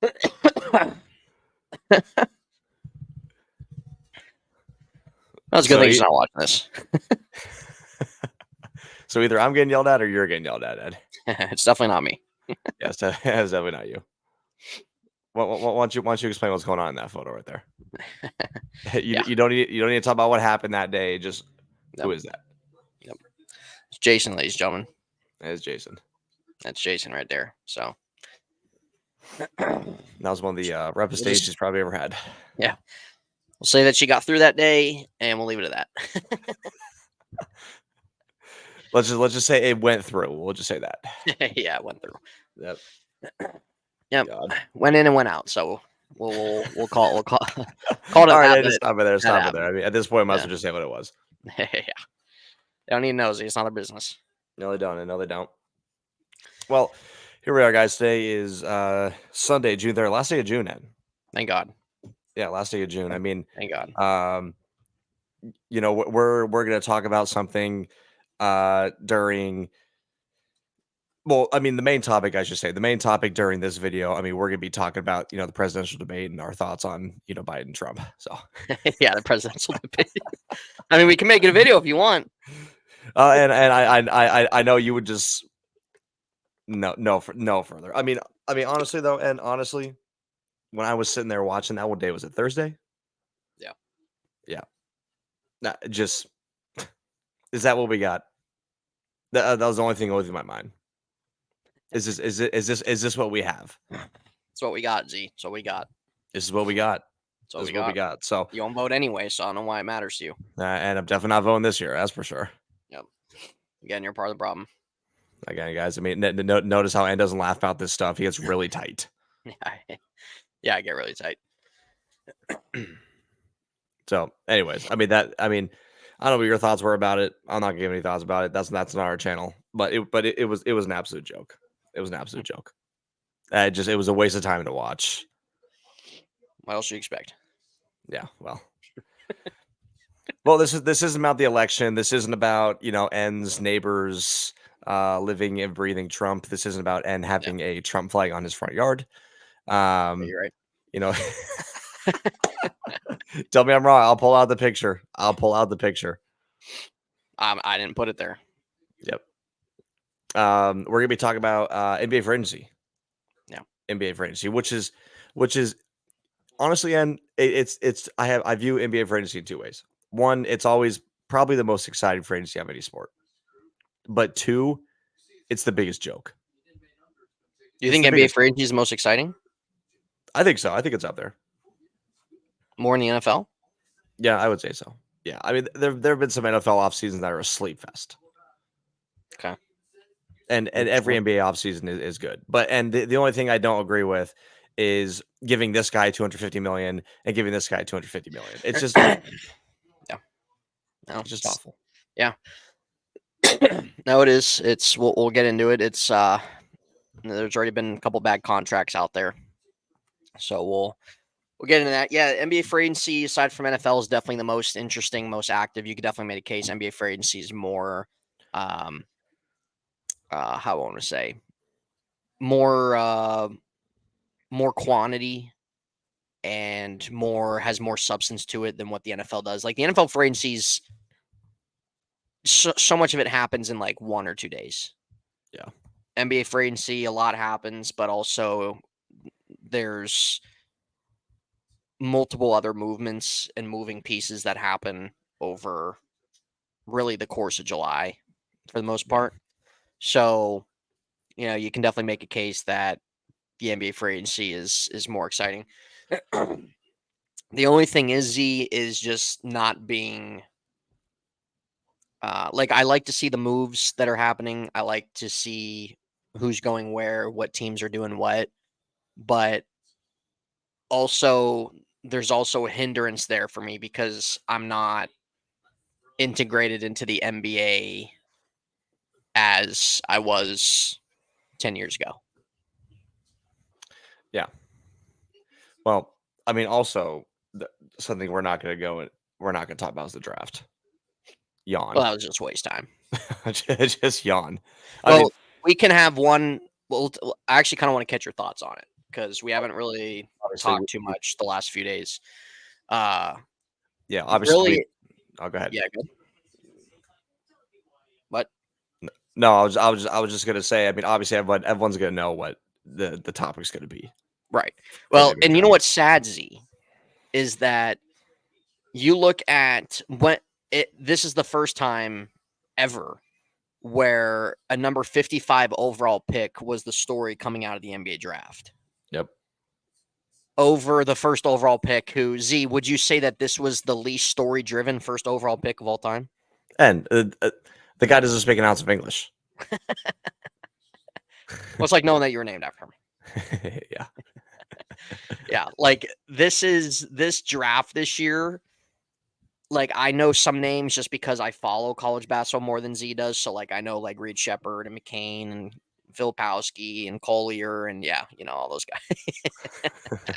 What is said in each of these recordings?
That's a good thing he's not watching this. So either I'm getting yelled at or you're getting yelled at, Ed. It's definitely not me. Yeah, it's definitely not you. Why don't you explain what's going on in that photo right there? You don't need to talk about what happened that day. Just who is that? Yep. It's Jason, ladies and gentlemen. That is Jason. That's Jason right there. So that was one of the roughest days she's probably ever had. Yeah. We'll say that she got through that day, and we'll leave it at that. Let's just say it went through. We'll just say that. Yeah, it went through. Yep. Yep. God. Went in and went out. So we'll call it. All right, just stop it there. Stop it there. I mean, at this point, I might as well just say what it was. Yeah. They don't need to know. It's not their business. No, they don't. No, they don't. Well, here we are, guys. Today is Sunday, June 3rd, last day of June, Ed. Thank God. Yeah, last day of June. I mean, thank God. We're going to talk about something during. Well, I mean, the main topic, I should say, the main topic during this video. I mean, we're going to be talking about the presidential debate and our thoughts on Biden, Trump. So yeah, the presidential debate. I mean, we can make it a video if you want. And I know you would just no further. I mean, honestly though, and honestly, when I was sitting there watching that, what day was it? Thursday? Yeah. Nah, just is that what we got? That was the only thing that was in my mind. Is this what we have? It's what we got, Z. It's what we got. This is what we got. This is what we got. So you won't vote anyway, so I don't know why it matters to you. And I'm definitely not voting this year. That's for sure. Yep. Again, you're part of the problem. Again, guys. I mean, notice how Ann doesn't laugh about this stuff. He gets really tight. Yeah, I get really tight. So, anyways, I mean, I don't know what your thoughts were about it. I'm not gonna give any thoughts about it. That's not our channel. But it was an absolute joke. It was an absolute joke. It was a waste of time to watch. What else do you expect? Yeah, well. Well, this isn't about the election. This isn't about, N's neighbors living and breathing Trump. This isn't about N having a Trump flag on his front yard. You're right. Tell me I'm wrong. I'll pull out the picture. I didn't put it there. Yep. We're gonna be talking about NBA free agency. Yeah. NBA free agency, which is honestly, and I view NBA free agency in two ways. One, it's always probably the most exciting free agency of any sport. But two, it's the biggest joke. Do you think NBA free agency is the most exciting? I think so. I think it's up there. More in the NFL? Yeah, I would say so. Yeah, I mean, there have been some NFL off seasons that are a sleep fest. Okay. And every NBA offseason is good. But the only thing I don't agree with is giving this guy $250 million and giving this guy $250 million. It's just yeah. No, it's just awful. Yeah. No, it is. It's we'll get into it. It's there's already been a couple bad contracts out there. So we'll get into that. Yeah, NBA free agency, aside from NFL, is definitely the most interesting, most active. You could definitely make a case NBA free agency is more how I want to say, more quantity and has more substance to it than what the NFL does. Like the NFL free agencies, so much of it happens in like 1 or 2 days. Yeah. NBA free agency, a lot happens, but also there's multiple other movements and moving pieces that happen over really the course of July for the most part. So, you can definitely make a case that the NBA free agency is more exciting. The only thing is just not being like I like to see the moves that are happening. I like to see who's going where, what teams are doing what, but also there's also a hindrance there for me because I'm not integrated into the NBA as I was 10 years ago. Yeah. Well, I mean, also something we're not going to talk about is the draft. Yawn. Well, that was just waste time. just yawn. Well, we can have one. Well, I actually kind of want to catch your thoughts on it. because we haven't really Obviously, talked too much the last few days. Uh, yeah, obviously we. really, Oh, go ahead. yeah, good. What? No, I was just gonna say. I mean, obviously, everyone's gonna know what the topic's gonna be Right. for the Well, NBA and you know draft. what's sad, Z, is that you look at what this is the first time ever where a number 55 overall pick was the story coming out of the NBA draft Yep. over the first overall pick. Who, Z, would you say that this was the least story driven first overall pick of all time? And the guy doesn't speak an ounce of English. Well, it's like knowing that you were named after him. Yeah. Yeah, like this draft this year. Like I know some names just because I follow college basketball more than Z does. So like I know like Reed Shepard and McCain and Filipowski and Collier and yeah, all those guys.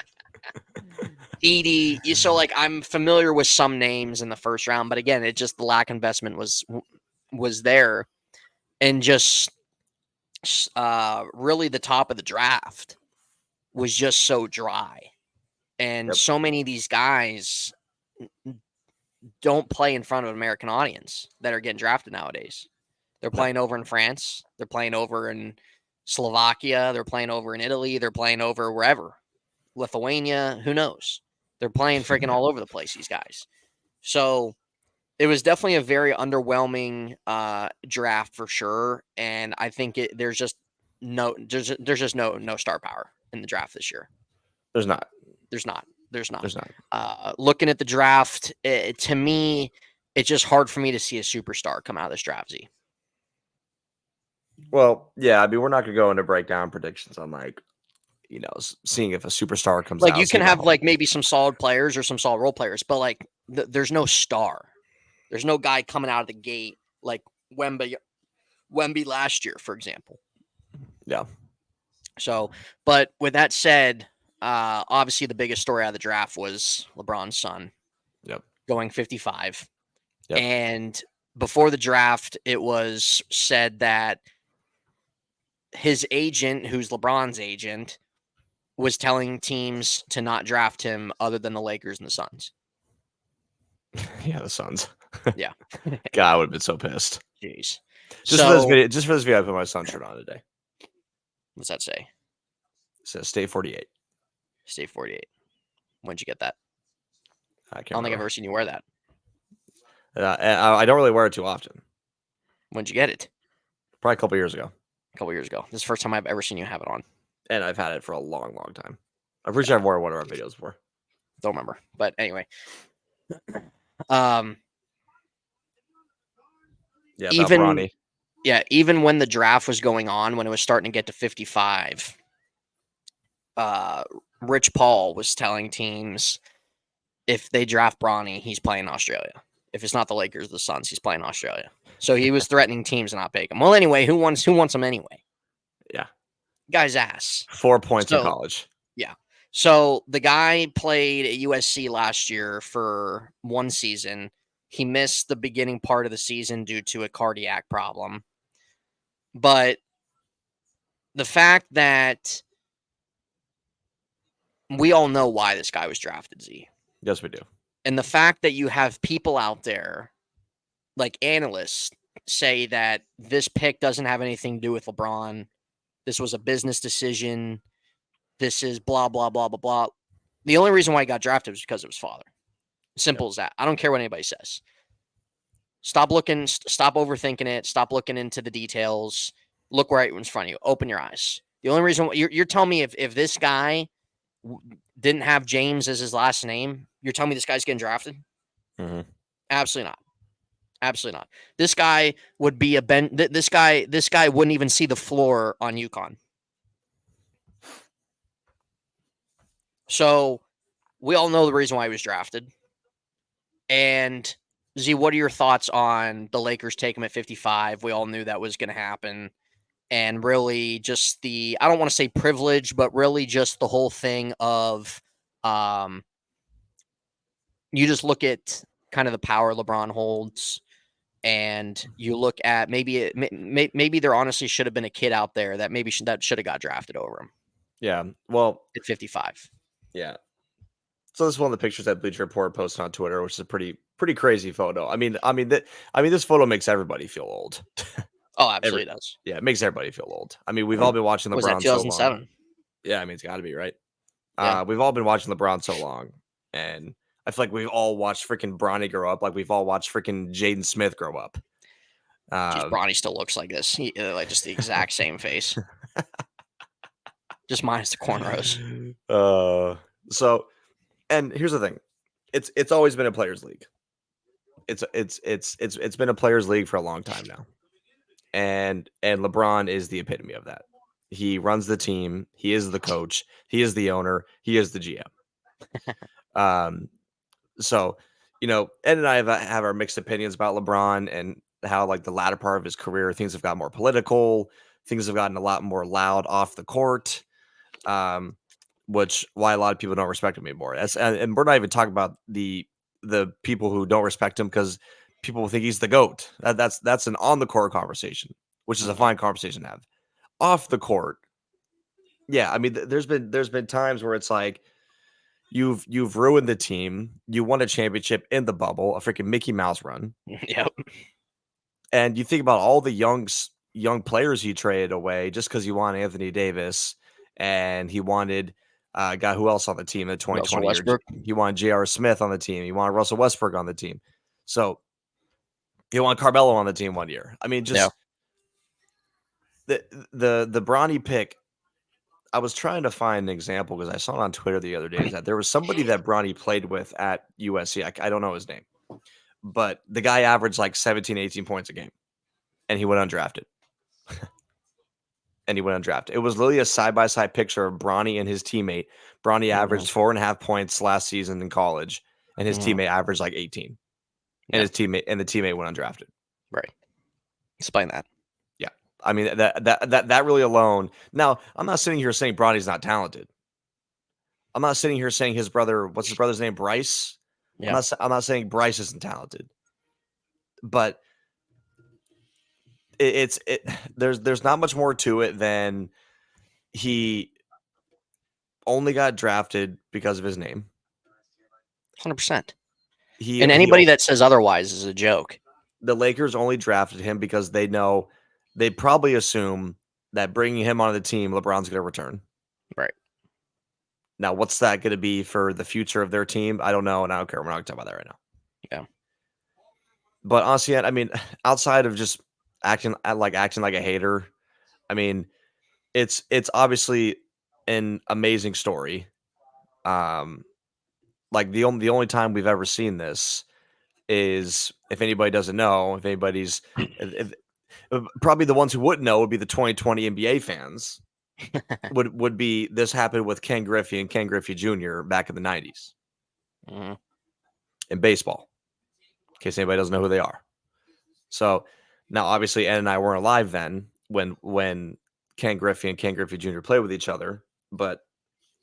Edie. So like I'm familiar with some names in the first round, but again, it just the lack of investment was there, and just really the top of the draft was just so dry, and Yep. so many of these guys don't play in front of an American audience that are getting drafted nowadays. They're No. playing over in France. They're playing over in Slovakia. They're playing over in Italy. They're playing over wherever. Lithuania. Who knows? They're playing freaking all over the place, these guys. So it was definitely a very underwhelming draft for sure. And I think there's just no star power in the draft this year. There's not. There's not. There's not. There's not. Looking at the draft, to me, it's just hard for me to see a superstar come out of this draft, Z. Well, yeah. I mean, we're not gonna go into breakdown predictions on seeing if a superstar comes Like out. you can seeing have how- like maybe some solid players or some solid role players, but like there's no star. There's no guy coming out of the gate like Wemby last year, for example. Yeah. So, but with that said, obviously the biggest story out of the draft was LeBron's son. Yep. Going 55. Yep. And before the draft, it was said that his agent, who's LeBron's agent, was telling teams to not draft him other than the Lakers and the Suns. Yeah, the Suns. Yeah. God, I would have been so pissed. Jeez. Just for this video, I put my Sun shirt on today. What's that say? It says Stay 48. Stay 48. When'd you get that? I I don't think I've ever seen you wear that. And I don't really wear it too often. When'd you get it? Probably a couple years ago. A couple years ago. This is the first time I've ever seen you have it on. And I've had it for a long, long time. I'm pretty sure I've worn one of our videos before. Don't remember. But anyway. Yeah, even Bronny. Yeah, even when the draft was going on, when it was starting to get to 55, Rich Paul was telling teams if they draft Bronny, he's playing Australia. If it's not the Lakers, the Suns, he's playing Australia. So he was threatening teams to not pick him. Well, anyway, who wants him anyway? Yeah. Guy's ass. 4 points in college. Yeah. So the guy played at USC last year for one season. He missed the beginning part of the season due to a cardiac problem. But the fact that we all know why this guy was drafted, Z. Yes, we do. And the fact that you have people out there, like analysts, say that this pick doesn't have anything to do with LeBron. This was a business decision. This is blah, blah, blah, blah, blah. The only reason why he got drafted was because of his father. Simple as that. I don't care what anybody says. Stop looking, stop overthinking it. Stop looking into the details. Look right in front of you. Open your eyes. The only reason you're telling me if this guy didn't have James as his last name, you're telling me this guy's getting drafted? Mm-hmm. Absolutely not. Absolutely not. This guy would be a This guy wouldn't even see the floor on UConn. So we all know the reason why he was drafted. And Z, what are your thoughts on the Lakers take him at 55? We all knew that was going to happen. And really just I don't want to say privilege, but really just the whole thing of you just look at kind of the power LeBron holds, and you look at maybe there honestly should have been a kid out there that maybe that should have got drafted over him. Yeah. Well, at 55. yeah. So this is one of the pictures that Bleacher Report posted on Twitter, which is a pretty crazy photo. This photo makes everybody feel old. Oh, Every absolutely does. Yeah, it makes everybody feel old. I mean, we've all been watching What was that, LeBron so long. 2007? Yeah, I mean, it's got to be right. Yeah. We've all been watching LeBron so long, and I feel like we've all watched freaking Bronny grow up, like we've all watched freaking Jaden Smith grow up. Geez, Uh, Bronny still looks like this. Like just the exact same face, just minus the cornrows. uh, so, and here's the thing, it's always been a players' league. It's been a players' league for a long time now, and LeBron is the epitome of that. He runs the team. He is the coach. He is the owner. He is the GM. So, Ed and I have our mixed opinions about LeBron and how, like, the latter part of his career, things have gotten more political. Things have gotten a lot more loud off the court, um, which why a lot of people don't respect him anymore. And we're not even talking about the people who don't respect him because people think he's the GOAT. That's an on the court conversation, which is a Mhm. fine conversation to have. Off the court, yeah, I mean, there's been times where it's like you've ruined the team. You won a championship in the bubble, a freaking Mickey Mouse run, Yep. and you think about all the young players he traded away just because he wanted Anthony Davis and he wanted guy who else on the team in the Russell 2020 year. Westbrook. He wanted J.R. Smith on the team. He wanted Russell Westbrook on the team. So he wanted Carmelo on the team one year. I mean, Yeah. just the Bronny pick. I was trying to find an example because I saw it on Twitter the other day. Is that there was somebody that Bronny played with at USC. I don't know his name, but the guy averaged like 17, 18 points a game, and he went undrafted. It was literally a side by side picture of Bronny and his teammate. Bronny Mhm. averaged 4.5 points last season in college, and his Mhm. teammate averaged like 18. And Yeah. the teammate went undrafted. Right. Explain that. Yeah, I mean that really alone. Now, I'm not sitting here saying Bronny's not talented. I'm not sitting here saying his brother. What's his brother's name? Bryce. Yeah. I'm not saying Bryce isn't talented, but there's not much more to it than he only got drafted because of his name. 100%. He And he anybody that says otherwise is a joke. The Lakers only drafted him because they probably assume that bringing him onto the team, LeBron's going to return. Right. Now, what's that going to be for the future of their team? I don't know, and I don't care. We're not going to talk about that right now. Yeah. But honestly, I mean, outside of just acting like a hater, I mean, it's obviously an amazing story. Like the only time we've ever seen this is if anybody doesn't know, if probably the ones who wouldn't know would be the 2020 NBA fans. Would be this happened with Ken Griffey and Ken Griffey Jr. back in the 90s Mhm. in baseball, in case anybody doesn't know who they are. So now, obviously, Ed and I weren't alive then when Ken Griffey and Ken Griffey Jr. played with each other. But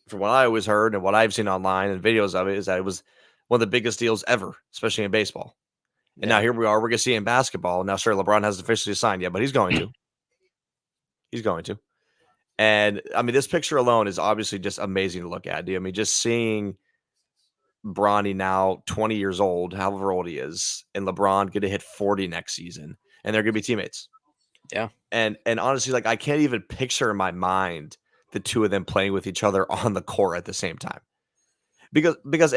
from what I always heard and what I've seen online and videos of it is that it was one of the biggest deals ever, especially in baseball. And now Yeah. here we are. We're going to see it in basketball. Now, sure, LeBron hasn't officially signed yet, but he's going to. He's going to. And I mean, this picture alone is obviously just amazing to look at. Dude. I mean, just seeing Bronny now 20 years old, however old he is, and LeBron going to hit 40 next season, and they're going to be teammates. Yeah. And honestly, like I can't even picture in my mind the two of them playing with each other on the court at the same time. Because that's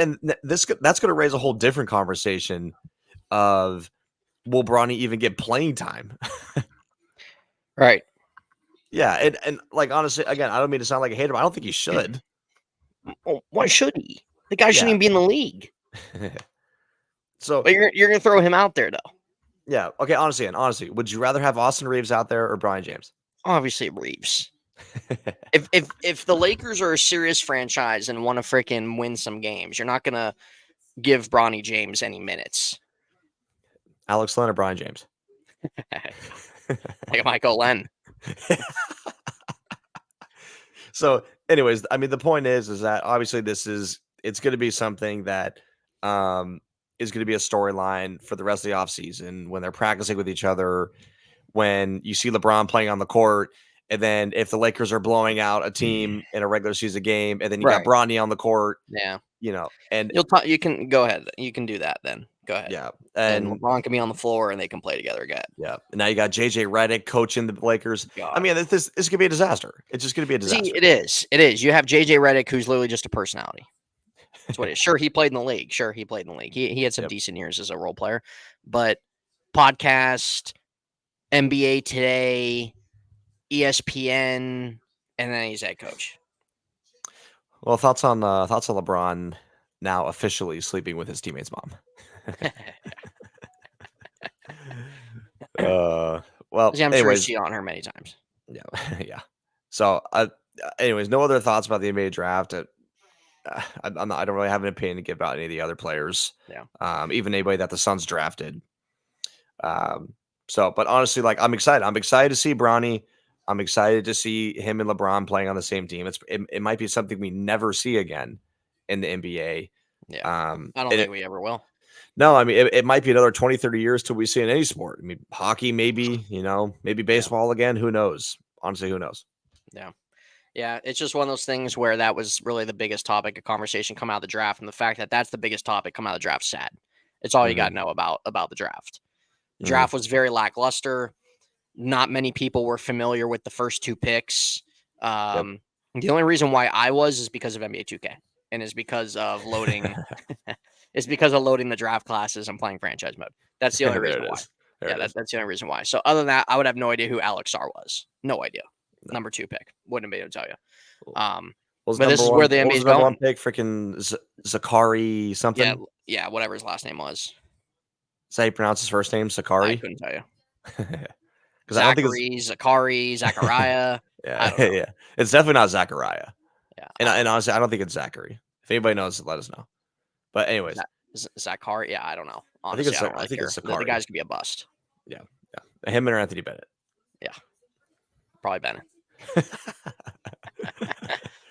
going to raise a whole different conversation of will Bronny even get playing time? Right. Yeah, and like honestly, again, I don't mean to sound like a hater, but I don't think he should. Well, why should he? The guy shouldn't Yeah. even be in the league. So But you're gonna throw him out there though. yeah, okay. Honestly, would you rather have Austin Reeves out there or Bronny James? Obviously, Reeves. If the Lakers are a serious franchise and want to freaking win some games, you're not gonna give Bronny James any minutes. Alex Len or Bronny James? Like Michael Len. So, anyways, I mean, the point is that obviously it's going to be something that is going to be a storyline for the rest of the offseason when they're practicing with each other, when you see LeBron playing on the court, And then if the Lakers are blowing out a team in a regular season game, and then you got Right. Bronny on the court, Yeah. and You can go ahead. You can do that then. Go ahead. yeah, And and LeBron can be on the floor and they can play together again. yeah, and now you got JJ Redick coaching the Lakers. I God. mean, this could be a disaster. It's just going to be a See, disaster. it is. It is. You have JJ Redick, who's literally just a personality. That's what it is. Sure, he played in the league. He had some Yep. decent years as a role player, but podcast, NBA Today, ESPN, and then he's head coach. Well, thoughts on LeBron now officially sleeping with his teammate's mom. Well, See, I'm sure he's anyways, cheated on her many times. yeah, yeah. So, anyways, no other thoughts about the NBA draft. I don't really have an opinion to give about any of the other players. Yeah. Even anybody that the Suns drafted. But honestly, like I'm excited. I'm excited to see Bronny. I'm excited to see him and LeBron playing on the same team. It might be something we never see again in the NBA. Yeah. I don't and think we ever will. No, I mean, it might be another 20, 30 years till we see in any sport. I mean, hockey, maybe, maybe baseball again. Who knows? Honestly, who knows? Yeah. Yeah. It's just one of those things where that was really the biggest topic of conversation come out of the draft. And the fact that that's the biggest topic come out of the draft, sad. It's all you got to know about the draft. The draft was very lackluster. Not many people were familiar with the first two picks. The only reason why I was is because of NBA 2K and is because of loading. It's because of loading the draft classes and playing franchise mode. That's the only reason why. That's the only reason why. So other than that, I would have no idea who Alex Sarr was. No idea. No. Number 2 pick. Wouldn't be able to tell you. But this is where the NBA is going. One pick, freaking Zakari something. Yeah, whatever his last name was. Is that how you pronounce his first name? Sakari? I couldn't tell you. Because I don't think it's Zakari, Zachariah. Yeah, yeah. It's definitely not Zachariah. Yeah. And honestly, I don't think it's Zachary. If anybody knows, let us know. But anyways. Zachary? Yeah, I don't know. Honestly, I don't really care. The guys could be a bust. Yeah. Him and Anthony Bennett. Yeah. Probably Bennett.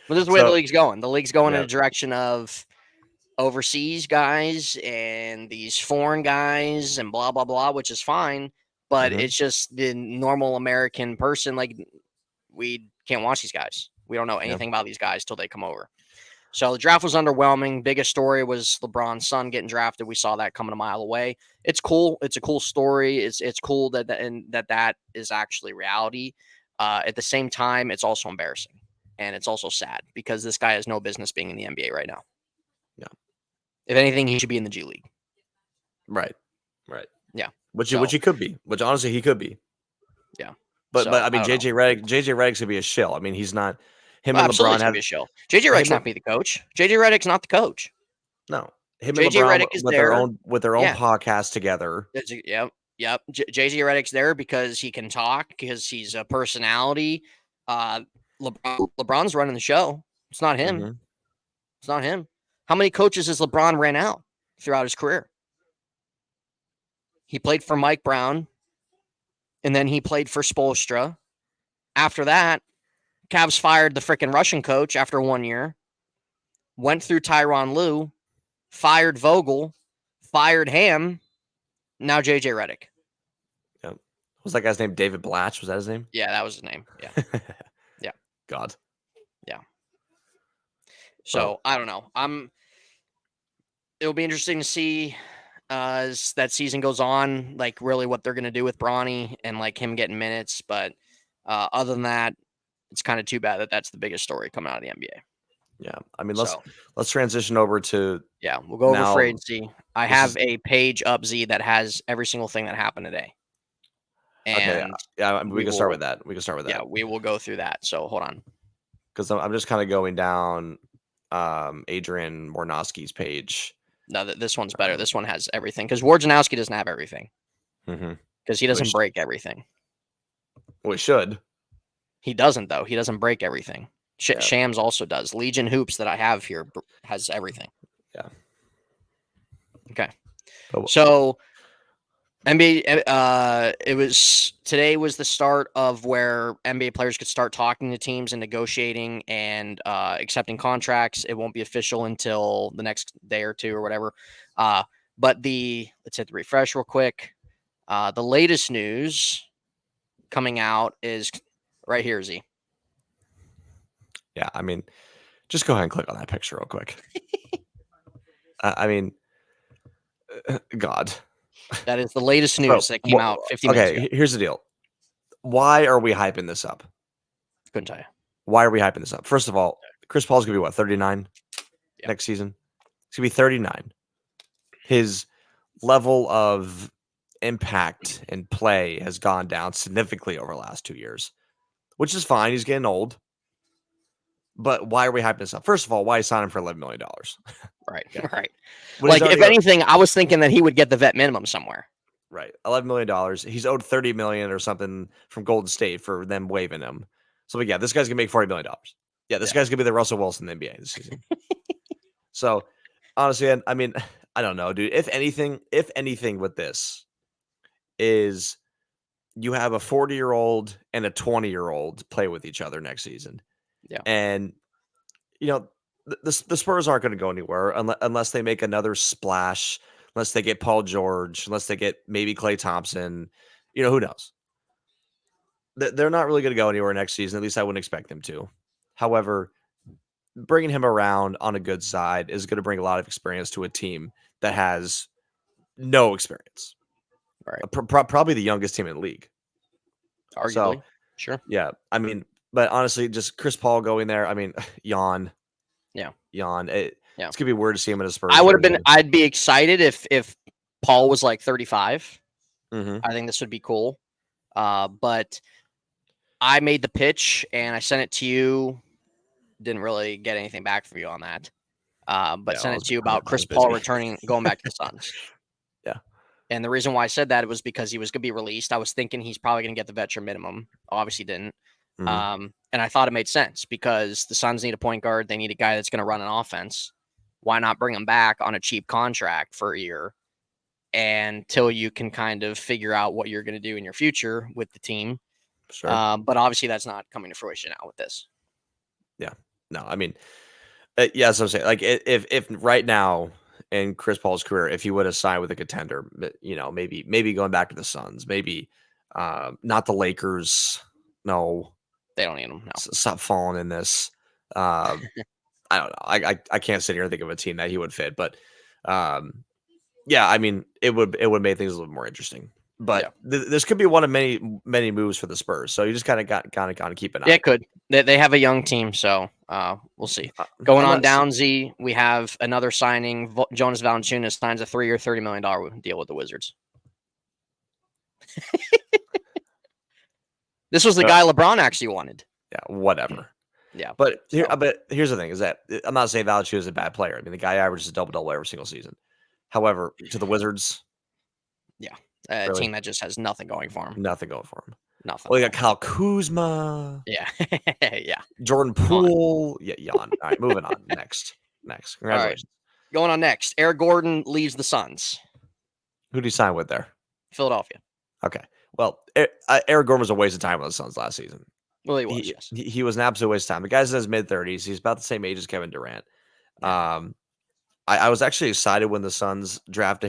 But this is where the league's going. The league's going in a direction of overseas guys and these foreign guys and blah, blah, blah, which is fine. But it's just the normal American person. Like, we can't watch these guys. We don't know anything about these guys till they come over. So the draft was underwhelming. Biggest story was LeBron's son getting drafted. We saw that coming a mile away. It's cool. It's a cool story. It's cool that is actually reality. At the same time, it's also embarrassing. And it's also sad because this guy has no business being in the NBA right now. Yeah. If anything, he should be in the G League. Right. Yeah. Which he could be. Which honestly he could be. Yeah. But I mean JJ Redick's gonna be a shill. I mean, he's not him and LeBron have be a shill. JJ Redick's not be the coach. JJ Redick's not the coach. No. Him and LeBron with their own podcast together. Yep. JJ Redick's there because he can talk, because he's a personality. LeBron's running the show. It's not him. It's not him. How many coaches has LeBron ran out throughout his career? He played for Mike Brown, and then he played for Spoelstra. After that, Cavs fired the freaking Russian coach after 1 year, went through Tyronn Lue, fired Vogel, fired Ham, now JJ Redick. Yep. Was that guy's name David Blatch? Was that his name? Yeah, that was his name. Yeah. Yeah. God. Yeah. So, I don't know. It'll be interesting to see as that season goes on, like really what they're going to do with Bronny and like him getting minutes. But other than that, it's kind of too bad that that's the biggest story coming out of the NBA. Yeah. I mean, let's transition over to. Yeah. We'll go over free agency. I have a page up, Z, that has every single thing that happened today. And yeah, we can start with that. Yeah, we will go through that. So hold on. Because I'm just kind of going down Adrian Wojnarowski's page. No, this one's better. This one has everything. Because Wojnarowski doesn't have everything. Because he doesn't break everything. Well, he should. He doesn't, though. He doesn't break everything. Shams also does. Legion Hoops that I have here has everything. Yeah. Okay. So NBA, today was the start of where NBA players could start talking to teams and negotiating and accepting contracts. It won't be official until the next day or two or whatever. But let's hit the refresh real quick. The latest news coming out is Right here, Z. Yeah, I mean, just go ahead and click on that picture real quick. I mean, God. That is the latest So, news that came out 50 minutes ago. okay, here's the deal. Why are we hyping this up? Couldn't tell you. Why are we hyping this up? First of all, Chris Paul's gonna be what, 39 Yeah. next season? He's gonna be 39. His level of impact and play has gone down significantly over the last 2 years, which is fine. He's getting old. But why are we hyping this up? First of all, why sign him for $11 million? Right. Okay. Right. When he's Like, if already anything, I was thinking that he would get the vet minimum somewhere. right, $11 million. He's owed $30 million or something from Golden State for them waiving him. So, but yeah, this guy's gonna make $40 million. Yeah, this Yeah. guy's gonna be the Russell Wilson in the NBA this season. So, honestly, I mean, I don't know, dude. If anything with this is you have a 40-year-old and a 20-year-old play with each other next season. Yeah. And, you know, the Spurs aren't going to go anywhere unless they make another splash, unless they get Paul George, unless they get maybe Klay Thompson. Who knows? They're not really going to go anywhere next season. At least I wouldn't expect them to. However, bringing him around on a good side is going to bring a lot of experience to a team that has no experience. Right. Probably the youngest team in the league. So, Arguably. Sure. yeah, I mean, but honestly, just Chris Paul going there, I mean, yawn. Yeah. Yawn. Yeah. It's gonna be weird to see him in a Spurs I would have been. jersey. I'd be excited if Paul was like 35. Mhm. I think this would be cool. But I made the pitch and I sent it to you. Didn't really get anything back from you on that. But Yeah, sent it to you about Chris Paul returning, going back to the Suns. Yeah. And the reason why I said that was because he was going to be released. I was thinking he's probably going to get the veteran minimum. Obviously didn't. Mhm. And I thought it made sense because the Suns need a point guard. They need a guy that's going to run an offense. Why not bring him back on a cheap contract for a year until you can kind of figure out what you're going to do in your future with the team? Sure. But obviously that's not coming to fruition now with this. Yeah. No, I mean, yeah, that's what I'm saying. Like, if right now in Chris Paul's career, if he would have signed with a contender, maybe going back to the Suns, maybe not the Lakers. No, They don't need him. No. stop falling in this. I don't know. I can't sit here and think of a team that he would fit, but yeah, I mean, it would make things a little more interesting. But this could be one of many moves for the Spurs. So you just kind of keep an eye. Yeah, it could. They have a young team, so we'll see. Going on down, Z, we have another signing. Jonas Valanciunas signs a 3-year, $30 million deal with the Wizards. This was the guy LeBron actually wanted. Yeah, whatever. Yeah, but here's the thing: is that I'm not saying Valanciunas is a bad player. I mean, the guy averages a double every single season. However, to the Wizards, yeah, a team that just has nothing going for him. Nothing going for him. Nothing. Well, you got Kyle Kuzma. Yeah, yeah. Jordan Poole. Yeah, yawn. All right, moving on. Next. Congratulations. Right. Going on next. Eric Gordon leaves the Suns. Who did he sign with there? Philadelphia. Okay. Well, Eric Gordon was a waste of time with the Suns last season. Well, he was, yes. He was an absolute waste of time. The guy's in his mid-30s. He's about the same age as Kevin Durant. Yeah. I was actually excited when the Suns signed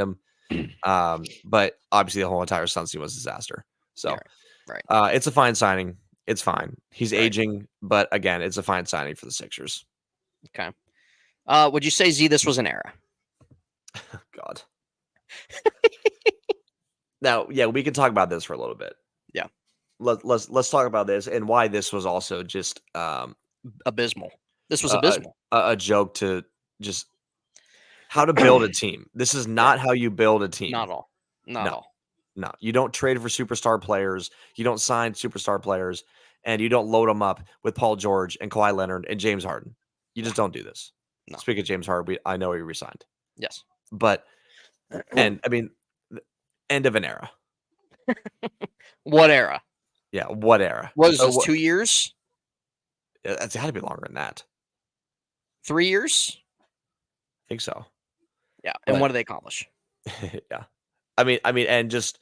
him. But obviously the whole entire Suns team was a disaster. So, yeah, right. It's a fine signing. It's fine. He's aging, but again, it's a fine signing for the Sixers. Okay. Would you say, Z, this was an era? God. Now, yeah, we can talk about this for a little bit. Yeah. Let's talk about this and why this was also just abysmal. This was abysmal. A joke to just how to build a team. This is not how you build a team. Not at all. Not at all. No, you don't trade for superstar players. You don't sign superstar players, and you don't load them up with Paul George and Kawhi Leonard and James Harden. You just don't do this. No. Speaking of James Harden, I know he resigned. Yes, but and I mean, end of an era. What era? Yeah, what era? Was this 2 years? It's got to be longer than that. 3 years? I think so. Yeah, and what did they accomplish? Yeah. I mean, and just,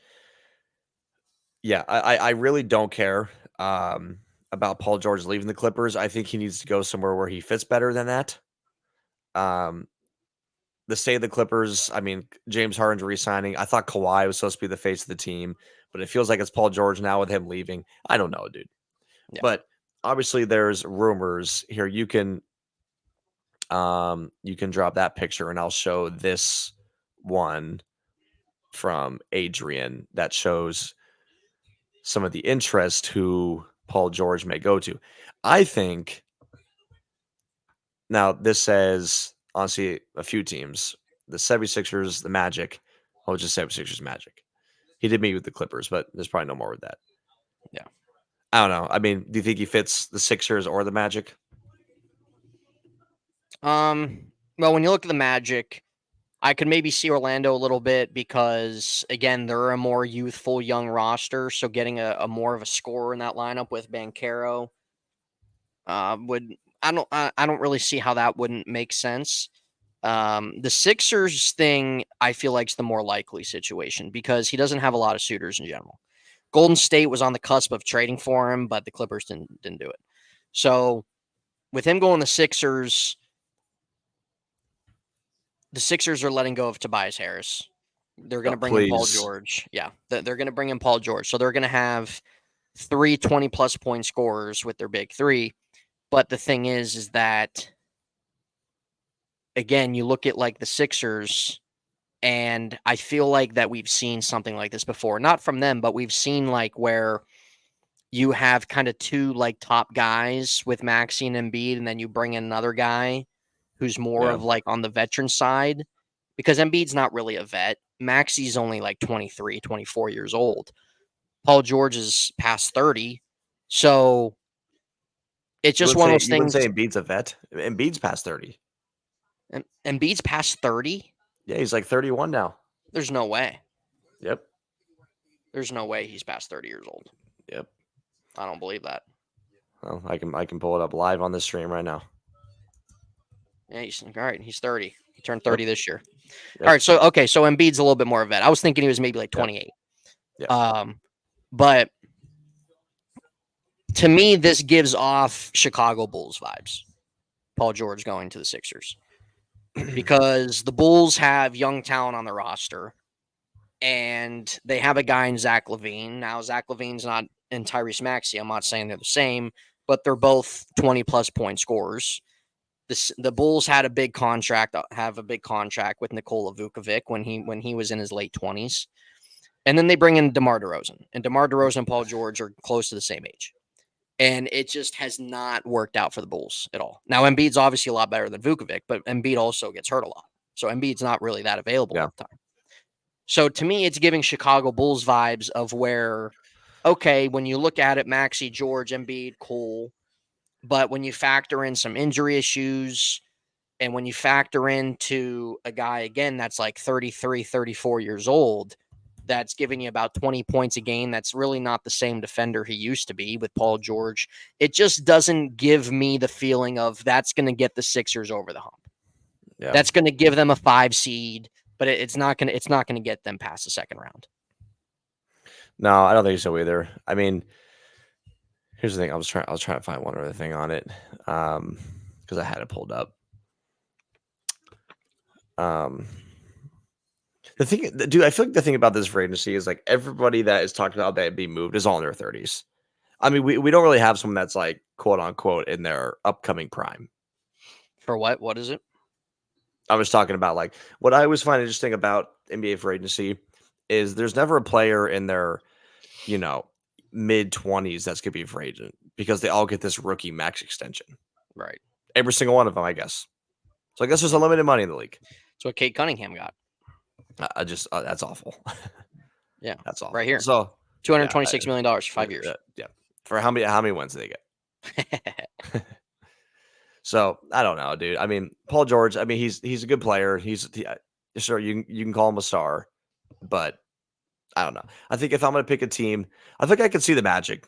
yeah, I really don't care about Paul George leaving the Clippers. I think he needs to go somewhere where he fits better than that. The state of the Clippers, I mean, James Harden's re-signing. I thought Kawhi was supposed to be the face of the team, but it feels like it's Paul George now with him leaving. I don't know, dude. Yeah. But obviously, there's rumors here. You can drop that picture, and I'll show this one from Adrian that shows some of the interest who Paul George may go to. I think now this says honestly a few teams: the 76ers, the Magic. I'll just 76ers Magic. He did meet with the Clippers, but there's probably no more with that. Yeah. I don't know. I mean, do you think he fits the Sixers or the Magic? Well, when you look at the Magic, I could maybe see Orlando a little bit because again, they're a more youthful, young roster. So getting a more of a scorer in that lineup with Banchero would I don't really see how that wouldn't make sense. The Sixers thing I feel like is the more likely situation because he doesn't have a lot of suitors in general. Golden State was on the cusp of trading for him, but the Clippers didn't do it. So with him going to the Sixers are letting go of Tobias Harris. They're going Oh, to bring in Paul please. George. Yeah, they're going to bring in Paul George. So they're going to have 3 20-plus point scorers with their big three. But the thing is that, again, you look at like the Sixers, and I feel like that we've seen something like this before. Not from them, but we've seen like where you have kind of two like top guys with Maxey and Embiid, and then you bring in another guy who's more Yeah. of like on the veteran side because Embiid's not really a vet. Maxey's only like 23, 24 years old. Paul George is past 30. So it's You just wouldn't one of say those you wouldn't say things. Embiid's a vet. Embiid's past 30. Embiid's past 30. Yeah, he's like 31 now. There's no way. Yep. There's no way he's past 30 years old. Yep. I don't believe that. Well, I can pull it up live on this stream right now. Yeah, all right. He's 30. He turned Yep. 30 this year. Yep. All right. So, okay. So Embiid's a little bit more of a vet. I was thinking he was maybe like Yep. 28. Yep. But to me, this gives off Chicago Bulls vibes. Paul George going to the Sixers because the Bulls have young talent on the roster and they have a guy in Zach LaVine. Now, Zach LaVine's not in Tyrese Maxey. I'm not saying they're the same, but they're both 20-plus point scorers. The Bulls had have a big contract with Nikola Vukovic when he was in his late 20s. And then they bring in DeMar DeRozan. And DeMar DeRozan and Paul George are close to the same age. And it just has not worked out for the Bulls at all. Now, Embiid's obviously a lot better than Vukovic, but Embiid also gets hurt a lot. So Embiid's not really that available Yeah. all the time. So to me, it's giving Chicago Bulls vibes of where, okay, when you look at it, Maxey, George, Embiid, cool. But when you factor in some injury issues, and when you factor into a guy, again, that's like 33, 34 years old, that's giving you about 20 points a game, that's really not the same defender he used to be with Paul George. It just doesn't give me the feeling of that's going to get the Sixers over the hump. Yeah. That's going to give them a 5 seed, but it's not going to get them past the second round. No, I don't think so either. I mean, here's the thing. I was trying to find one other thing on it, because I had it pulled up. The thing, dude, I feel like the thing about this free agency is like everybody that is talked about that be moved is all in their 30s. I mean, we don't really have someone that's like quote unquote in their upcoming prime. For what? What is it? I was talking about like what I always find interesting about NBA free agency is there's never a player in their, mid 20s that's gonna be a free agent because they all get this rookie max extension. Right. Every single one of them, I guess. So I guess there's Yeah. unlimited money in the league. That's what Kate Cunningham got. I just that's awful. Yeah. That's awful. Right here. So $226 million for 5 years. yeah. For how many wins do they get? So I don't know, dude. I mean, Paul George. I mean, he's a good player. Sure you can call him a star, but I don't know. I think if I'm gonna pick a team, I think I could see the Magic.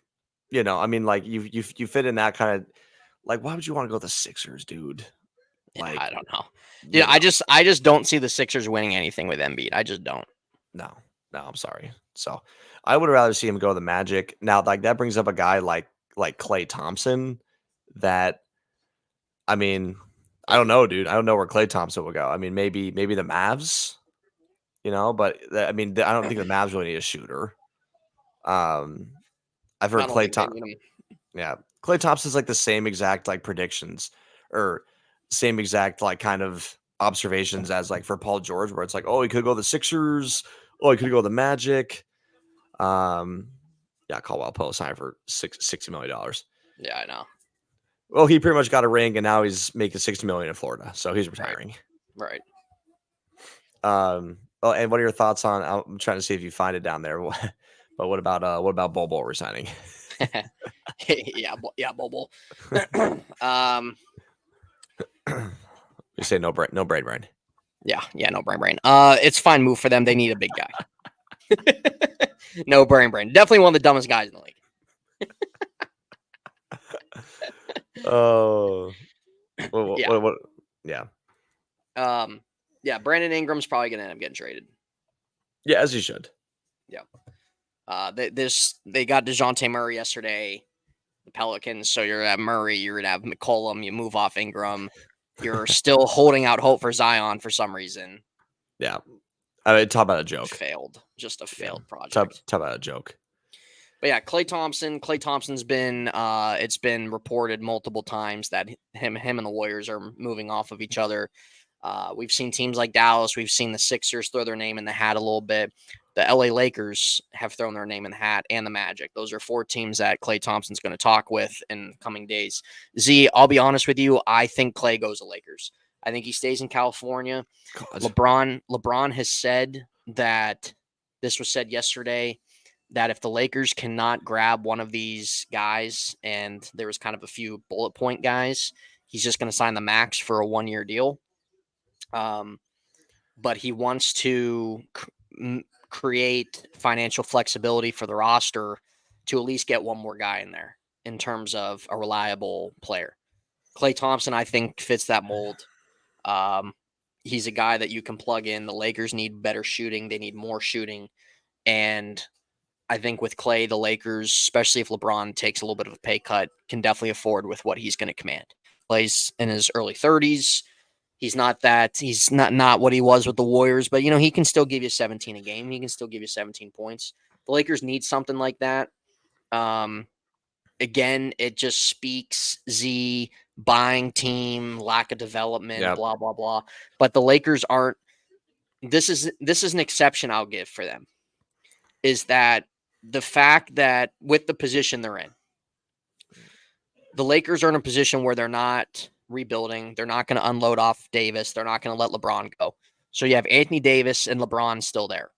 I mean, like you fit in that kind of like. Why would you want to go with the Sixers, dude? Yeah, Like, I don't know. Yeah, I just don't see the Sixers winning anything with Embiid. I just don't. No, I'm sorry. So I would rather see him go to the Magic. Now, like that brings up a guy like Klay Thompson. That I mean, I don't know, dude. I don't know where Klay Thompson will go. I mean, maybe the Mavs. But I mean, I don't think the Mavs really need a shooter. Um, I've I heard don't Clay think they Tom need him. yeah, Clay Thompson's like the same exact like predictions or same exact like kind of observations as like for Paul George, where it's like, oh, he could go to the Sixers, oh, he could go to the Magic. Um, yeah, Caldwell Pope signed for $60 million. Yeah, I know. Well, he pretty much got a ring, and now he's making $60 million in Florida, so he's Right, retiring. right. Oh, and what are your thoughts on? I'm trying to see if you find it down there. But what about Bol Bol resigning? Yeah, yeah, Bobo. um, You say no brain brain. yeah, no brain. It's fine move for them. They need a big guy. No brain. Definitely one of the dumbest guys in the league. Oh, Yeah. what? Yeah, Yeah. Brandon Ingram's probably gonna end up getting traded. yeah, as you should. Yeah. They got DeJounte Murray yesterday. The Pelicans. So you're at Murray. You're gonna have McCollum. You move off Ingram. You're still holding out hope for Zion for some reason. Yeah, I mean, talk about a joke. Failed. Just a Yeah, failed project. talk about a joke. But yeah, Klay Thompson. Klay Thompson's been. It's been reported multiple times that him and the Warriors are moving off of each other. We've seen teams like Dallas. We've seen the Sixers throw their name in the hat a little bit. The LA Lakers have thrown their name in the hat, and the Magic. Those are 4 teams that Klay Thompson's going to talk with in coming days. Z, I'll be honest with you. I think Klay goes to Lakers. I think he stays in California. God. LeBron has said that this was said yesterday that if the Lakers cannot grab one of these guys, and there was kind of a few bullet point guys, he's just going to sign the max for a 1-year deal. But he wants to create financial flexibility for the roster to at least get one more guy in there in terms of a reliable player. Klay Thompson, I think, fits that mold. He's a guy that you can plug in. The Lakers need better shooting. They need more shooting. And I think with Klay, the Lakers, especially if LeBron takes a little bit of a pay cut, can definitely afford with what he's going to command. Plays in his early 30s. He's not what he was with the Warriors, but he can still give you 17 a game. He can still give you 17 points. The Lakers need something like that. Again, it just speaks Z buying team, lack of development, Yep. blah blah blah. But the Lakers aren't. This is an exception I'll give for them. Is that the fact that with the position they're in, the Lakers are in a position where they're not rebuilding. They're not going to unload off Davis. They're not going to let LeBron go. So you have Anthony Davis and LeBron still there.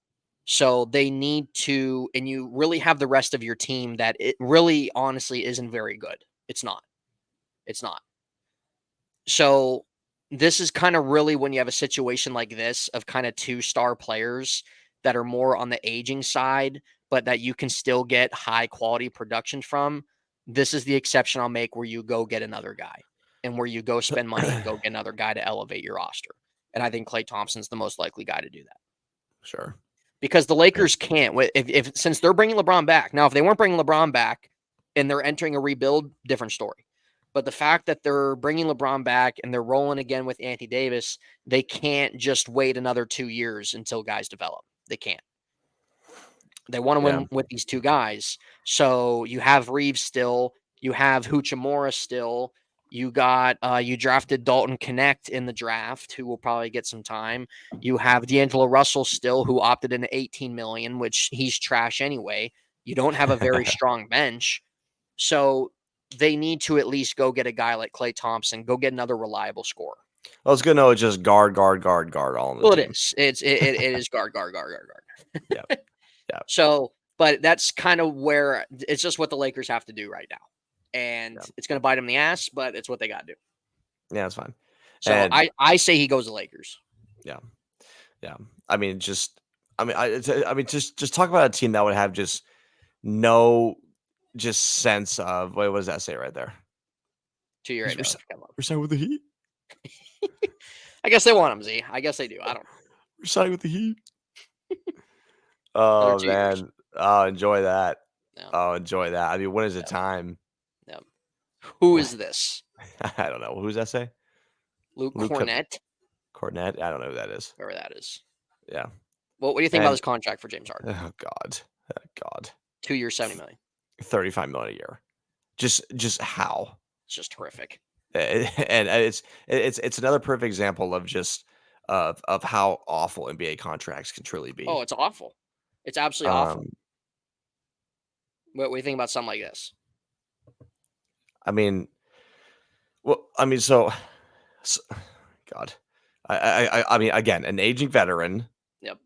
So they need to, and you really have the rest of your team that it really honestly isn't very good. It's not. It's not. So this is kind of really when you have a situation like this of kind of 2-star players that are more on the aging side, but that you can still get high quality production from. This is the exception I'll make where you go get another guy and where you go spend money and go get another guy to elevate your roster. And I think Klay Thompson's the most likely guy to do that. Sure. Because the Lakers can't, if since they're bringing LeBron back. Now, if they weren't bringing LeBron back and they're entering a rebuild, different story. But the fact that they're bringing LeBron back and they're rolling again with Anthony Davis, they can't just wait another 2 years until guys develop. They can't. They want to win with these 2 guys. So you have Reeves still. You have Hachimura still. You got you drafted Dalton Connect in the draft, who will probably get some time. You have D'Angelo Russell still, who opted into 18 million, which he's trash anyway. You don't have a very strong bench. So they need to at least go get a guy like Klay Thompson, go get another reliable scorer. Well, it's good to know it's just guard all on the Well, team. it is. It is guard. Yeah. Yeah. So, but that's kind of where it's just what the Lakers have to do right now. And it's going to bite them in the ass, but it's what they got to do. Yeah, that's fine. So And I say he goes to Lakers. yeah. Yeah. I mean, just talk about a team that would have just no just sense of what does that say right there? 2 year right We're signing with the Heat. I guess they want him, Z. I guess they do. I don't know. We're signing with the Heat. Oh man. Oh, enjoy that. No. Oh, enjoy that. I mean, when is it time? No. Who is this? I don't know. Who's that say? Luke Cornett? Cornett? I don't know who that is. Whoever that is. Yeah. Well, what do you think about this contract for James Harden? Oh God. Oh, God. 2 years, 70 million. 35 million a year. Just how? It's just horrific. And it's another perfect example of just of how awful NBA contracts can truly Oh, be. it's awful. It's absolutely awful. Um, What do you think about something like this? I mean, well, I mean, so God, I mean, again, an aging veteran. Yep.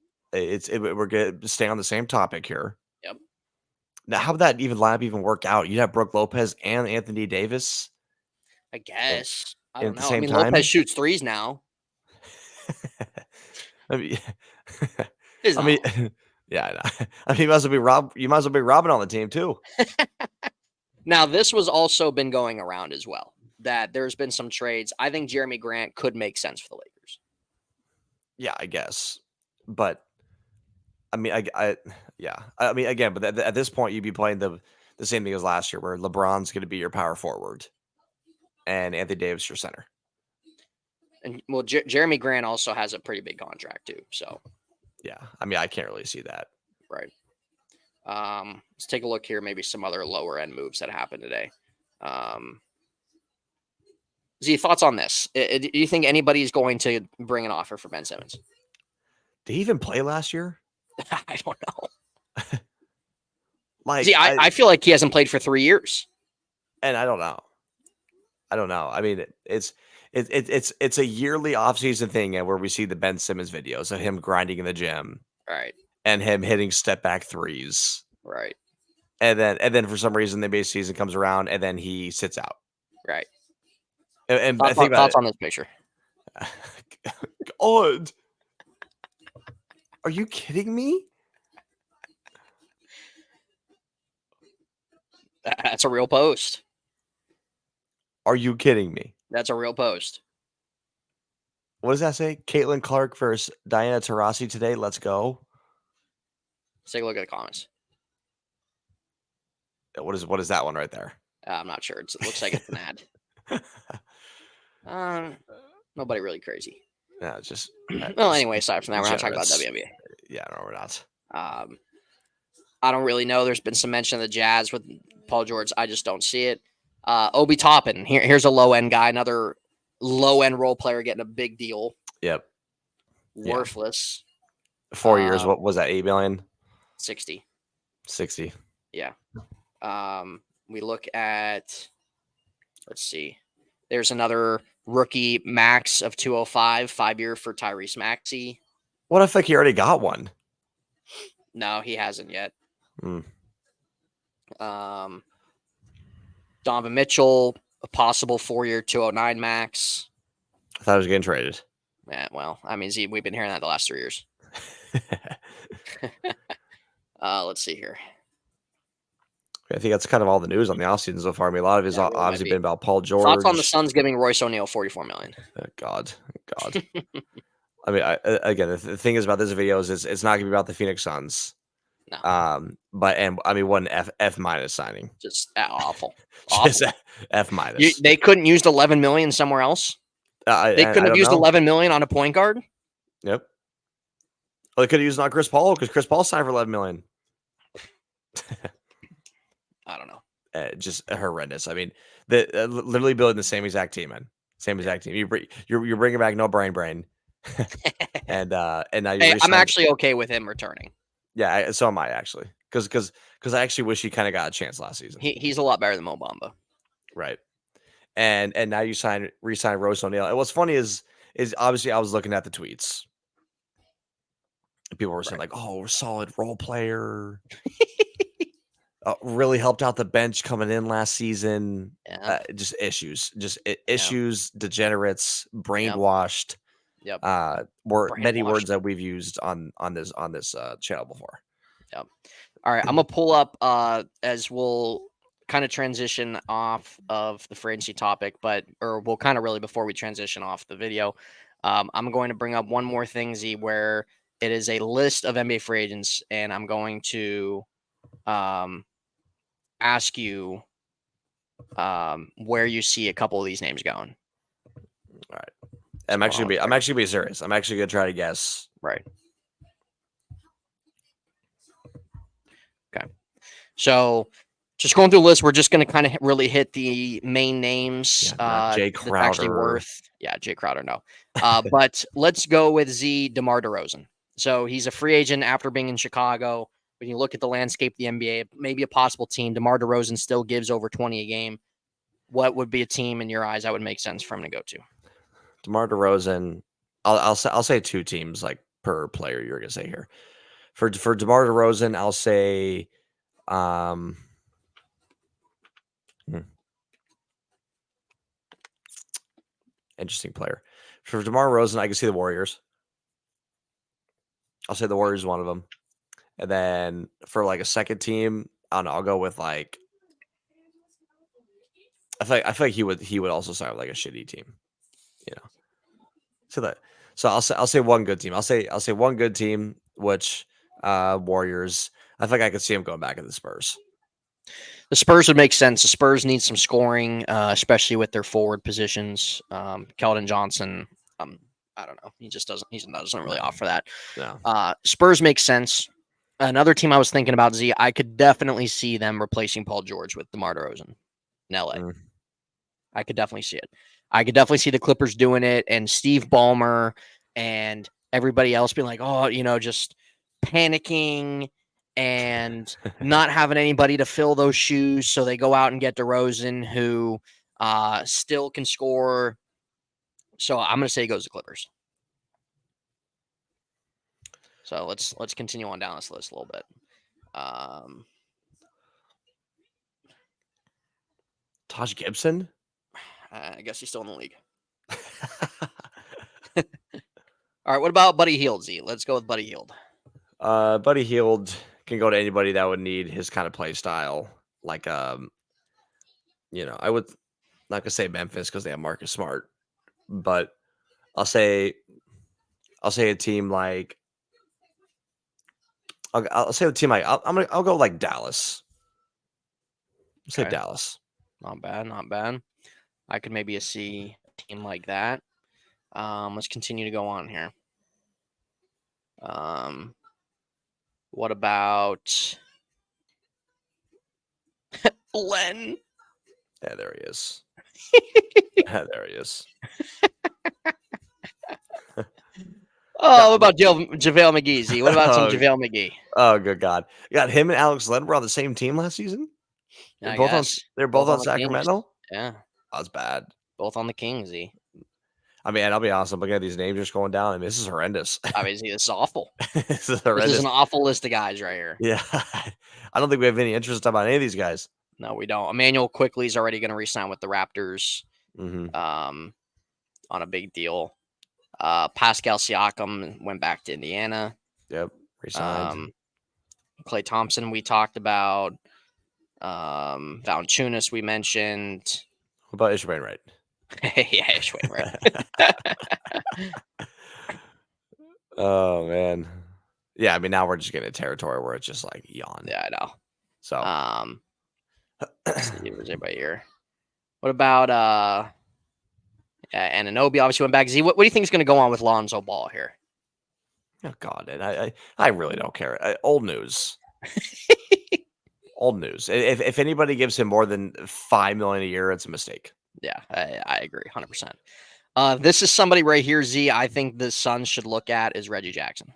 We're gonna stay on the same topic here. Yep. Now, how would that even lineup even work out? You'd have Brooke Lopez and Anthony Davis I in, guess. I in don't at the know. I same mean, Lopez time. shoots threes now. I mean, Is I mean, not. yeah, I know. I mean, you might as well be You might as well be Robin on the team too. Now, this was also been going around as well, that there's been some trades. I think Jeremy Grant could make sense for the Lakers. Yeah, I guess, but I mean, yeah, I mean, again, but at this point, you'd be playing the same thing as last year, where LeBron's going to be your power forward and Anthony Davis your center. And well, Jeremy Grant also has a pretty big contract too. So Yeah, I mean, I can't really see that. right. Let's take a look here. Maybe some other lower end moves that happened today. Z, thoughts on this? Do you think anybody's going to bring an offer for Ben Simmons? Did he even play last year? I don't know. Like, See, I feel like he hasn't played for 3 years. and I don't know. I don't know. I mean, it's a yearly offseason thing where we see the Ben Simmons videos of him grinding in the gym Right. and him hitting step back threes. Right. And then for some reason the base season comes around and then he sits out. Right. And I think about Thoughts it. on this picture? God. Are you kidding me? That's a real post. Are you kidding me? That's a real post. What does that say? Caitlin Clark versus Diana Taurasi today. Let's go. Let's take a look at the comments. What is that one right there? I'm not sure. It looks like it's an ad. Nobody really crazy. No, just Well, anyway, aside from that, we're not talking about degenerates. WNBA. Yeah, no, we're not. I don't really know. There's been some mention of the Jazz with Paul George. I just don't see it. Obi Toppin. Here's a low end guy, another low end role player getting a big deal. Yep. Worthless. 4 years. What was that? 8 million? 60. 60. Yeah. We look at, let's see. There's another rookie max of 205, 5-year for Tyrese Maxey. What if like he already got one? No, he hasn't yet. Hmm. Donovan Mitchell, a possible 4-year 209 max. I thought he was getting traded. Yeah, well, I mean, we've been hearing that the last 3 years. Let's see here. I think that's kind of all the news on the offseason so far. I mean, a lot of it's really obviously been about Paul George. Thoughts on the Suns giving Royce O'Neal $44 million? God. I mean, again, the thing is about this video is it's not going to be about the Phoenix Suns. No. But I mean, what an F minus signing. Just awful. Just F minus. They couldn't use $11 million somewhere else. They couldn't have used $11 million on a point guard. Yep. Well, they could have used on Chris Paul because Chris Paul signed for $11 million. I don't know. Just horrendous. I mean, literally building the same exact team, man. Same exact team. You're bringing back no brain, and now I'm actually okay with him returning. Yeah, so am I actually, because I actually wish he kind of got a chance last season. He's a lot better than Mo Bamba, right? And now you re-sign Royce O'Neal. And what's funny is obviously I was looking at the tweets. People were saying like, "Oh, solid role player." Really helped out the bench coming in last season. Yeah. Just issues, degenerates, brainwashed. Yep. Were many words that we've used on this channel before. Yep. All right, I'm gonna pull up as we'll kind of transition off of the free agency topic, or we'll kind of really before we transition off the video. I'm going to bring up one more thing, Z, where it is a list of NBA free agents, and I'm going to ask you where you see a couple of these names going. All right. I'm actually gonna be serious. I'm actually gonna try to guess. Right. Okay. So just going through the list, we're just going to kind of really hit the main names. Yeah, not Jay That's actually Crowder. worth. Yeah, Jay Crowder, no. But let's go with DeMar DeRozan. So he's a free agent after being in Chicago. When you look at the landscape of the NBA, maybe a possible team, DeMar DeRozan still gives over 20 a game. What would be a team in your eyes that would make sense for him to go to? DeMar DeRozan. I'll say 2 teams like per player. You're gonna say here for DeMar DeRozan. I'll say, um, hmm, interesting player. For DeMar DeRozan, I can see the Warriors. I'll say the Warriors is one of them. And then for like a second team, I don't know. I'll go with like I feel like he would also sign with like a shitty team, you know. So that so I'll say one good team. I'll say one good team, which Warriors. I think I could see him going back to the Spurs. The Spurs would make sense. The Spurs need some scoring, especially with their forward positions. Keldon Johnson, I don't know. He doesn't really offer that. No. Spurs make sense. Another team I was thinking about, I could definitely see them replacing Paul George with DeMar DeRozan in LA. Mm. I could definitely see it. I could definitely see the Clippers doing it, and Steve Ballmer and everybody else being like, oh, just panicking and not having anybody to fill those shoes. So they go out and get DeRozan, who still can score. So I'm going to say he goes to Clippers. So let's continue on down this list a little bit. Taj Gibson. I guess he's still in the league. All right, what about Buddy Hield, Z? Let's go with Buddy Hield. Buddy Hield can go to anybody that would need his kind of play style. Like, I would not gonna say Memphis because they have Marcus Smart, but I'll say a team like I'll say a team like I'll go like Dallas. I'll say Okay. Dallas. Not bad, not bad. I could maybe see a team like that. Let's continue to go on here. What about Len? Yeah, there he is. Yeah, there he is. What about JaVale McGee, Z? What about some JaVale McGee? Oh, good God. You got him and Alex Len were on the same team last season? I guess. They're both on the Sacramento? Kings. Yeah. That's bad. Both on the Kings, Z. I mean, I'll be honest, I'm looking at these names just going down, and this is horrendous. Obviously, this is awful. This is horrendous. This is an awful list of guys right here. Yeah. I don't think we have any interest about any of these guys. No, we don't. Emmanuel Quickly is already going to re-sign with the Raptors. Mm-hmm. On a big deal. Pascal Siakam went back to Indiana. Yep, resigned. Klay Thompson we talked about. Valanciunas we mentioned. What about Ish Wainwright? Yeah, Ish Wainwright. Oh, man. Yeah, I mean, now we're just getting a territory where it's just like yawn. Yeah, I know. So, let's see if there's anybody here. What about Anunoby obviously went back. Z, what do you think is going to go on with Lonzo Ball here? Oh God, and I really don't care. Old news. Old news. If anybody gives him more than $5 million a year, it's a mistake. Yeah, I agree, 100%. This is somebody right here, Z. I think the Suns should look at is Reggie Jackson.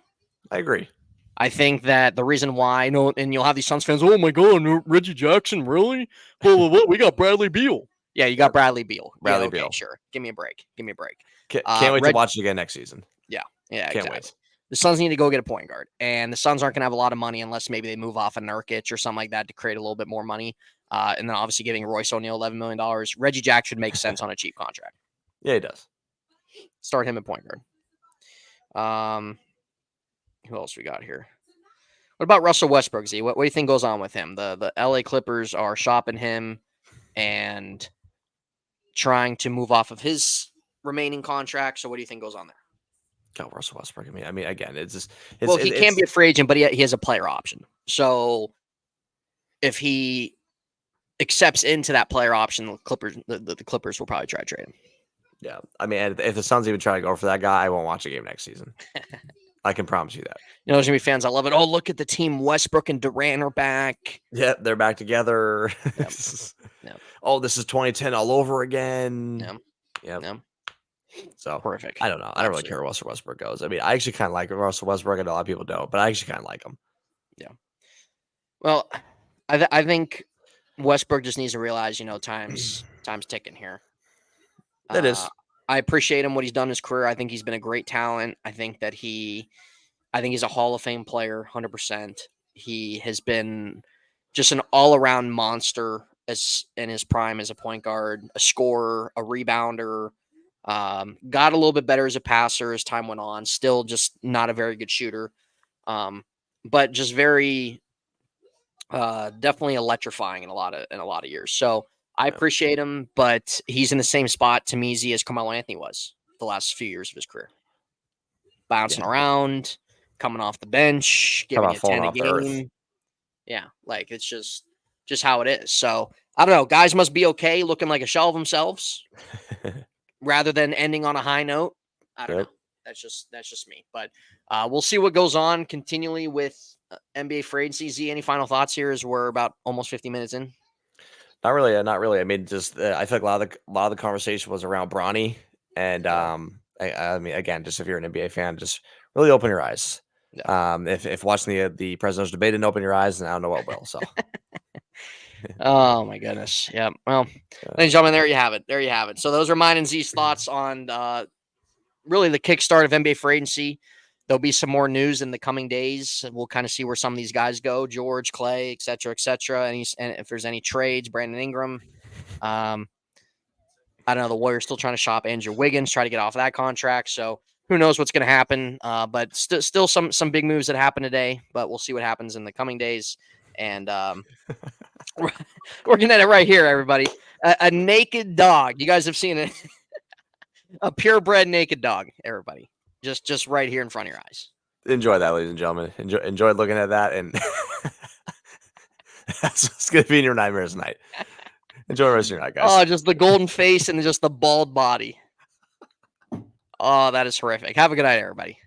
I agree. I think that the reason why, and you'll have these Suns fans, oh my God, Reggie Jackson, really? Well, we got Bradley Beal. Yeah, you got Bradley Beal. Bradley okay, Beal. Sure. Give me a break. Can't wait to watch it again next season. Yeah, Can't exactly. wait. The Suns need to go get a point guard, and the Suns aren't going to have a lot of money unless maybe they move off a Nurkic or something like that to create a little bit more money. And then obviously giving Royce O'Neal $11 million. Reggie Jackson makes sense on a cheap contract. Yeah, he does. Start him at point guard. Who else we got here? What about Russell Westbrook, Z? What do you think goes on with him? The LA Clippers are shopping him and trying to move off of his remaining contract. So what do you think goes on there? Go Russell Westbrook. I mean, again, it's just he can be a free agent, but he has a player option. So if he accepts into that player option, the Clippers will probably try to trade him. Yeah, I mean, if the Suns even try to go for that guy, I won't watch a game next season. I can promise you that. You know, there's gonna be fans. I love it. Oh, look at the team. Westbrook and Durant are back. Yep, they're back together. Yep. Yep. Oh, this is 2010 all over again. Yep. Yep. Yep. So Perfect. I don't know. I don't really Absolutely. care where Russell Westbrook goes. I mean, I actually kind of like Russell Westbrook, and a lot of people don't, but I actually kind of like him. Yeah. Well, I think Westbrook just needs to realize, you know, time's ticking here. It is. I appreciate him what he's done in his career. I think he's been a great talent. I think he's a Hall of Fame player, 100%. He has been just an all-around monster as in his prime as a point guard, a scorer, a rebounder. Got a little bit better as a passer as time went on. Still, just not a very good shooter, but just very definitely electrifying in a lot of years. So I Yeah. appreciate him, but he's in the same spot to me as Carmelo Anthony was the last few years of his career, bouncing Yeah. around, coming off the bench, How giving about you falling 10 a off the earth? game. Yeah, like it's just how it is. So I don't know. Guys must be okay looking like a shell of themselves rather than ending on a high note. I don't know. Yep. That's just me. But we'll see what goes on continually with NBA free agency. Z, any final thoughts here? As we're about almost 50 minutes in. Not really. Not really. I mean, just I feel like a lot of the conversation was around Bronny, and Yeah. I mean, again, just if you're an NBA fan, just really open your eyes. Yeah. If watching the presidential debate didn't open your eyes, then I don't know what will. So, Oh my goodness. Yeah. Well, ladies and gentlemen, there you have it. There you have it. So those are mine and Z's thoughts on really the kickstart of NBA free agency. There'll be some more news in the coming days. We'll kind of see where some of these guys go, George, Clay, et cetera, et cetera. And if there's any trades, Brandon Ingram. I don't know. The Warriors still trying to shop Andrew Wiggins, try to get off that contract. So who knows what's going to happen? But still some big moves that happen today. But we'll see what happens in the coming days. And we're looking at it right here, everybody. A naked dog. You guys have seen it. A purebred naked dog, everybody. Just right here in front of your eyes. enjoy that, ladies and gentlemen. Enjoy looking at that, and that's what's gonna be in your nightmares tonight. Enjoy the rest of your night, guys. Oh, just the golden face and just the bald body. Oh, that is horrific. Have a good night, everybody.